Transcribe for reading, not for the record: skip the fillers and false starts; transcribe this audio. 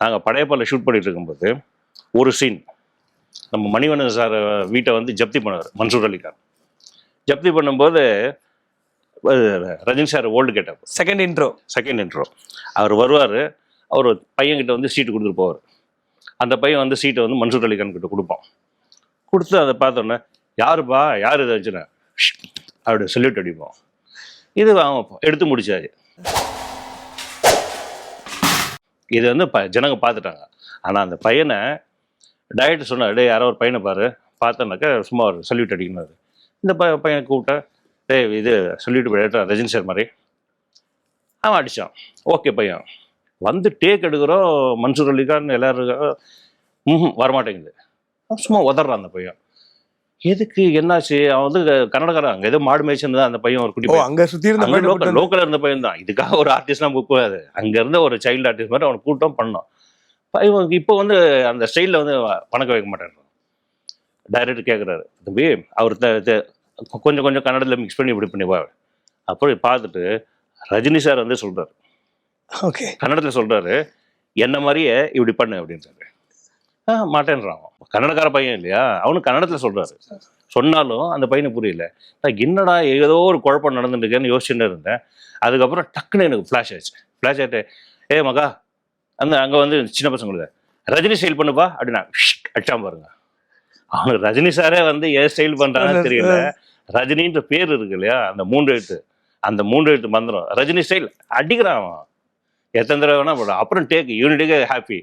நாங்கள் படையப்பாவில் ஷூட் பண்ணிட்டு இருக்கும்போது ஒரு சீன் நம்ம மணிவண்ணன் சார் வீட்டை வந்து ஜப்தி பண்ணார் மன்சூர் அலிகான். ஜப்தி பண்ணும்போது ரஜினி சார் ஓல்டு கேட்டார். செகண்ட் இன்ட்ரோ அவர் வருவார். அவர் பையன்கிட்ட வந்து சீட்டு கொடுத்துட்டு போவார். அந்த பையன் வந்து சீட்டை வந்து மன்சூர் அலிகான் கிட்ட கொடுப்பான். கொடுத்து அதை பார்த்தோன்னே யாருப்பா யார் இதை வச்சுன அப்படி சொல்லிட்டு அடிப்போம். இது அவன் எடுத்து முடிச்சாரு. இது வந்து ஜனங்க பார்த்துட்டாங்க. ஆனால் அந்த பையனை டைரக்டர் சொன்னார், டே யாரோ ஒரு பையனை பாரு, பார்த்தோன்னாக்கா சும்மா ஒரு சல்யூட் அடிக்கணும். இந்த பையனை கூப்பிட்டா, டே இது சொல்லிட்டு போயிட்டா ரஜினி சார் மாதிரி. அவன் அடித்தான். ஓகே பையன் வந்து டேக் எடுக்கிறோம். மன்சூர் அலிகான் எல்லாரும் வரமாட்டேங்குது. சும்மா உதறான் அந்த பையன். எதுக்கு என்னாச்சு? அவன் வந்து கன்னடக்காரன். அங்கே ஏதோ மாடு மேய்ச்சிருந்தா அந்த பையன் ஒரு குட்டி அங்கே சுற்றி இருந்த லோக்கலில் இருந்த பையன் தான். இதுக்காக ஒரு ஆர்டிஸ்ட்லாம் புக் கூடாது. அங்கே இருந்த ஒரு சைல்டு ஆர்டிஸ்ட் மாதிரி அவனை கூட்டம் பண்ணோம். பையன் இப்போ வந்து அந்த ஸ்டைலில் வந்து பணக்க வைக்க மாட்டேன். டைரக்டர் கேட்குறாரு, தம்பி அவர் கொஞ்சம் கொஞ்சம் கன்னடத்தில் மிக்ஸ் பண்ணி இப்படி பண்ணிப்பா. அப்படி பார்த்துட்டு ரஜினி சார் வந்து சொல்கிறார், ஓகே கன்னடத்தில் சொல்கிறாரு, என்ன மாதிரியே இப்படி பண்ணு அப்படின்றாரு. மாட்டேன்றான். கன்னடக்கார பையன் இல்லையா, அவனுக்கு கன்னடத்தில் சொல்கிறாரு. சொன்னாலும் அந்த பையனுக்கு புரியல. நான் என்னடா ஏதோ ஒரு குழப்பம் நடந்துட்டுருக்கேன்னு யோசிச்சுட்டு இருந்தேன். அதுக்கப்புறம் டக்குன்னு எனக்கு ஃப்ளாஷ் ஆயிடுச்சு. ஃப்ளாஷ் ஆகிட்டு, ஏ மகா அங்கே வந்து சின்ன பசங்களுக்கு ரஜினி ஸ்டைல் பண்ணுப்பா அப்படின்னா அடிச்சாம பாருங்க. அவனுக்கு ரஜினி சாரே வந்து ஏன் ஸ்டைல் பண்ணுறான்னு தெரியல. ரஜினின்ற பேர் இருக்கு இல்லையா, அந்த 3 எழுத்து மந்திரம் ரஜினி ஸ்டைல் அடிக்கிறான் அவன். எத்தனை தடவை வேணா போடுறான். அப்புறம் டேக் யூனிட்டுக்கே ஹாப்பி.